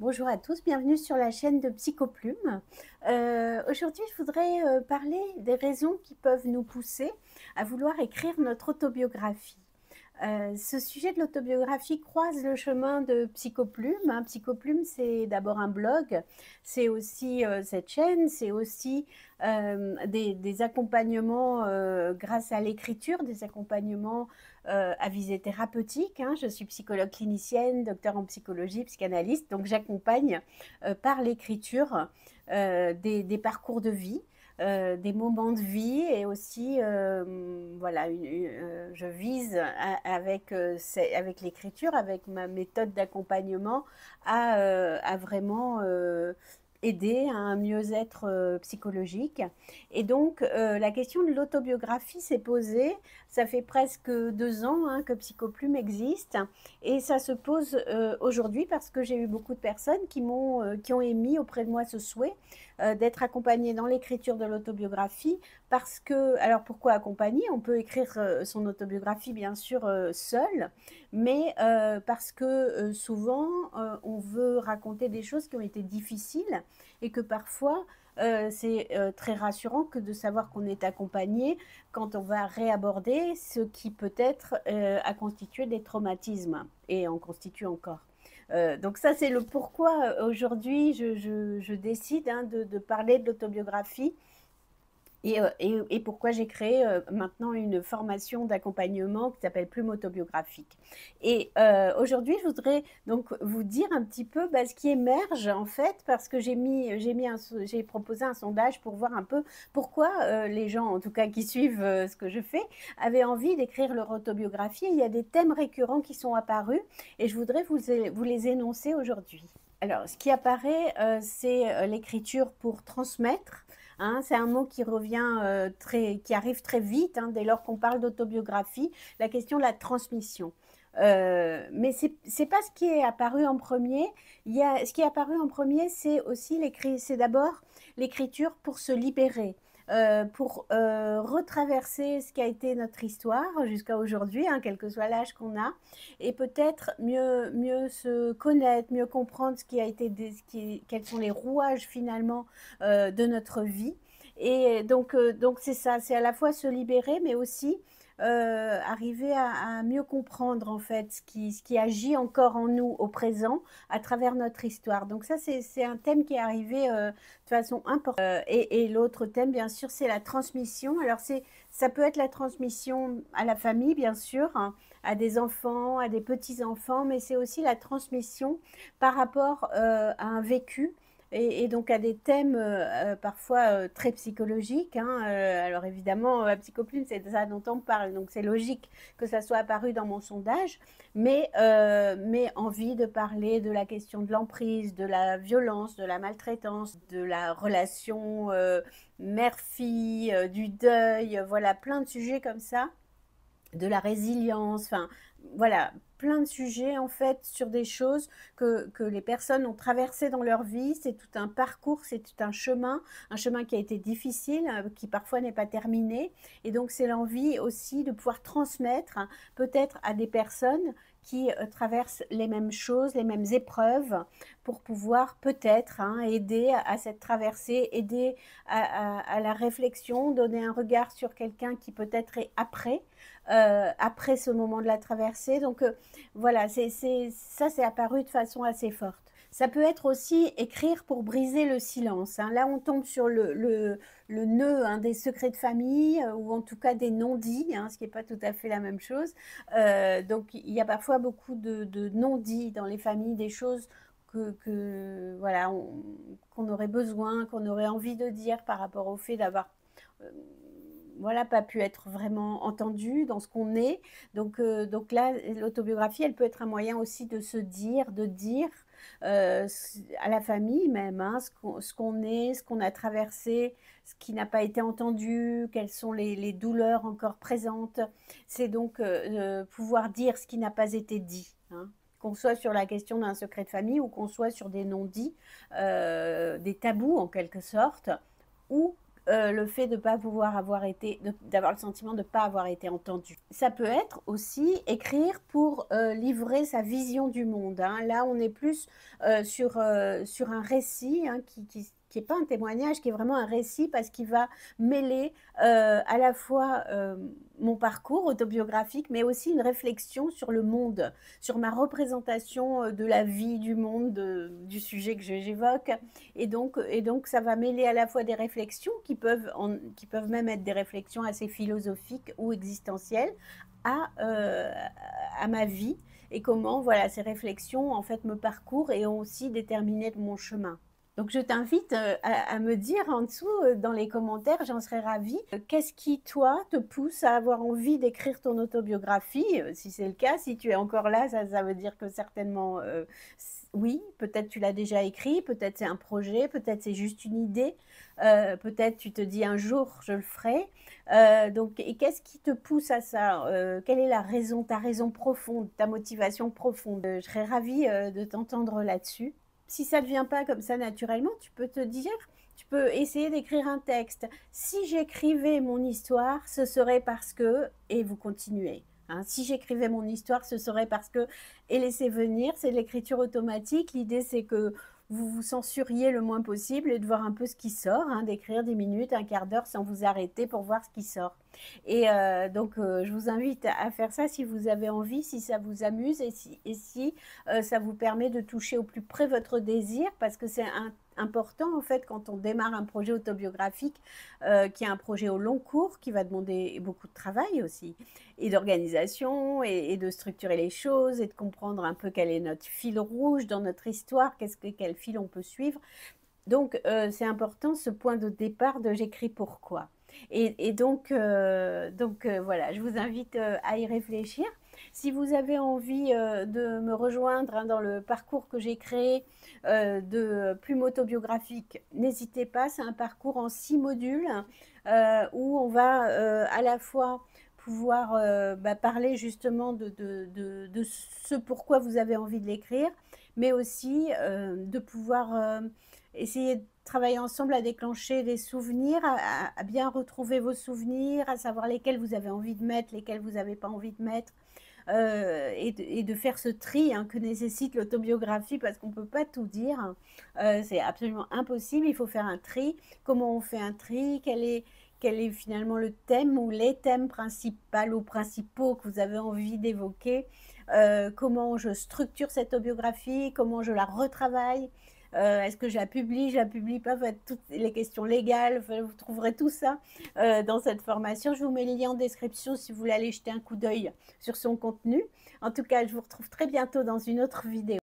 Bonjour à tous, bienvenue sur la chaîne de Psychoplume. Aujourd'hui, je voudrais parler des raisons qui peuvent nous pousser à vouloir écrire notre autobiographie. Ce sujet de l'autobiographie croise le chemin de Psychoplume, hein. Psychoplume, c'est d'abord un blog, c'est aussi cette chaîne, c'est aussi des accompagnements grâce à l'écriture, des accompagnements à visée thérapeutique, hein. Je suis psychologue clinicienne, docteur en psychologie, psychanalyste, donc j'accompagne par l'écriture des parcours de vie. Des moments de vie et aussi, voilà, je vise avec l'écriture, avec ma méthode d'accompagnement, à vraiment aider à un mieux-être psychologique. Et donc, la question de l'autobiographie s'est posée. Ça fait presque 2 ans hein, que Psychoplume existe et ça se pose aujourd'hui parce que j'ai eu beaucoup de personnes qui ont émis auprès de moi ce souhait d'être accompagné dans l'écriture de l'autobiographie parce que, alors pourquoi accompagner? On peut écrire son autobiographie bien sûr seul, mais parce que souvent on veut raconter des choses qui ont été difficiles et que parfois c'est très rassurant que de savoir qu'on est accompagné quand on va réaborder ce qui peut-être a constitué des traumatismes et en constitue encore. Donc ça, c'est le pourquoi aujourd'hui je décide hein, de parler de l'autobiographie et pourquoi j'ai créé maintenant une formation d'accompagnement qui s'appelle Plume autobiographique. Et aujourd'hui, je voudrais donc vous dire un petit peu ce qui émerge en fait, parce que j'ai proposé un sondage pour voir un peu pourquoi les gens, en tout cas qui suivent ce que je fais, avaient envie d'écrire leur autobiographie. Et il y a des thèmes récurrents qui sont apparus et je voudrais vous les énoncer aujourd'hui. Alors, ce qui apparaît, c'est l'écriture pour transmettre. Hein, c'est un mot qui revient qui arrive très vite hein, dès lors qu'on parle d'autobiographie, la question de la transmission. Mais c'est pas ce qui est apparu en premier. Ce qui est apparu en premier, c'est aussi c'est d'abord l'écriture pour se libérer, pour retraverser ce qui a été notre histoire jusqu'à aujourd'hui, hein, quel que soit l'âge qu'on a, et peut-être mieux se connaître, mieux comprendre ce qui a été, quels sont les rouages finalement de notre vie. Et donc c'est ça, c'est à la fois se libérer, mais aussi arriver à mieux comprendre en fait ce qui agit encore en nous au présent à travers notre histoire. Donc ça, c'est un thème qui est arrivé de façon importante. Et l'autre thème, bien sûr, c'est la transmission. Alors ça peut être la transmission à la famille, bien sûr, hein, à des enfants, à des petits-enfants, mais c'est aussi la transmission par rapport à un vécu et donc à des thèmes parfois très psychologiques. Hein. Alors évidemment, à Psychoplume, c'est de ça dont on parle, donc c'est logique que ça soit apparu dans mon sondage, mais envie de parler de la question de l'emprise, de la violence, de la maltraitance, de la relation mère-fille, du deuil, voilà, plein de sujets comme ça, de la résilience, enfin voilà, plein de sujets en fait sur des choses que les personnes ont traversées dans leur vie. C'est tout un parcours, c'est tout un chemin qui a été difficile, qui parfois n'est pas terminé. Et donc c'est l'envie aussi de pouvoir transmettre hein, peut-être à des personnes qui traversent les mêmes choses, les mêmes épreuves, pour pouvoir peut-être hein, aider à cette traversée, aider à la réflexion, donner un regard sur quelqu'un qui peut-être est après ce moment de la traversée. Donc voilà, ça c'est apparu de façon assez forte. Ça peut être aussi écrire pour briser le silence. Hein. Là, on tombe sur le nœud hein, des secrets de famille ou en tout cas des non-dits, hein, ce qui n'est pas tout à fait la même chose. Donc, il y a parfois beaucoup de non-dits dans les familles, des choses voilà, qu'on aurait besoin, qu'on aurait envie de dire par rapport au fait d'avoir voilà, pas pu être vraiment entendu dans ce qu'on est. Donc là, l'autobiographie, elle peut être un moyen aussi de se dire, de dire à la famille même, hein, ce qu'on est, ce qu'on a traversé, ce qui n'a pas été entendu, quelles sont les douleurs encore présentes. C'est donc pouvoir dire ce qui n'a pas été dit. Hein, qu'on soit sur la question d'un secret de famille ou qu'on soit sur des non-dits, des tabous en quelque sorte, ou le fait de pas pouvoir avoir été, d'avoir le sentiment de ne pas avoir été entendu. Ça peut être aussi écrire pour livrer sa vision du monde, hein. Là, on est plus sur un récit, hein, qui n'est pas un témoignage, qui est vraiment un récit parce qu'il va mêler à la fois mon parcours autobiographique, mais aussi une réflexion sur le monde, sur ma représentation de la vie, du monde, du sujet que j'évoque. Et donc, ça va mêler à la fois des réflexions qui peuvent même être des réflexions assez philosophiques ou existentielles à ma vie, et comment, voilà, ces réflexions en fait me parcourent et ont aussi déterminé mon chemin. Donc je t'invite à me dire en dessous dans les commentaires, j'en serais ravie. Qu'est-ce qui, toi, te pousse à avoir envie d'écrire ton autobiographie? Si c'est le cas, si tu es encore là, ça veut dire que certainement, oui, peut-être tu l'as déjà écrit, peut-être c'est un projet, peut-être c'est juste une idée, peut-être tu te dis un jour je le ferai. Donc, et qu'est-ce qui te pousse à ça? Quelle est la raison, ta raison profonde, ta motivation profonde? Je serais ravie de t'entendre là-dessus. Si ça ne vient pas comme ça naturellement, tu peux te dire, tu peux essayer d'écrire un texte. Si j'écrivais mon histoire, ce serait parce que, et vous continuez. Hein, si j'écrivais mon histoire, ce serait parce que, et laissez venir, c'est de l'écriture automatique. L'idée, c'est que vous vous censuriez le moins possible et de voir un peu ce qui sort, hein, d'écrire 10 minutes, un quart d'heure sans vous arrêter pour voir ce qui sort. Et donc, je vous invite à faire ça si vous avez envie, si ça vous amuse et si ça vous permet de toucher au plus près votre désir, parce que c'est important en fait quand on démarre un projet autobiographique qui est un projet au long cours, qui va demander beaucoup de travail aussi, et d'organisation, et de structurer les choses, et de comprendre un peu quel est notre fil rouge dans notre histoire, quel fil on peut suivre. Donc c'est important ce point de départ de j'écris pourquoi. Et donc, voilà, je vous invite à y réfléchir. Si vous avez envie de me rejoindre, hein, dans le parcours que j'ai créé de plume autobiographique, n'hésitez pas. C'est un parcours en 6 modules où on va à la fois pouvoir parler justement de ce pourquoi vous avez envie de l'écrire, mais aussi de pouvoir essayer de travailler ensemble à déclencher des souvenirs, à bien retrouver vos souvenirs, à savoir lesquels vous avez envie de mettre, lesquels vous n'avez pas envie de mettre, et de faire ce tri, hein, que nécessite l'autobiographie, parce qu'on ne peut pas tout dire. C'est absolument impossible, il faut faire un tri. Comment on fait un tri? Quel est finalement le thème ou les thèmes principaux ou principaux que vous avez envie d'évoquer? Comment je structure cette autobiographie? Comment je la retravaille? Est-ce que je la publie pas? Toutes les questions légales, vous trouverez tout ça dans cette formation. Je vous mets les liens en description si vous voulez aller jeter un coup d'œil sur son contenu. En tout cas, je vous retrouve très bientôt dans une autre vidéo.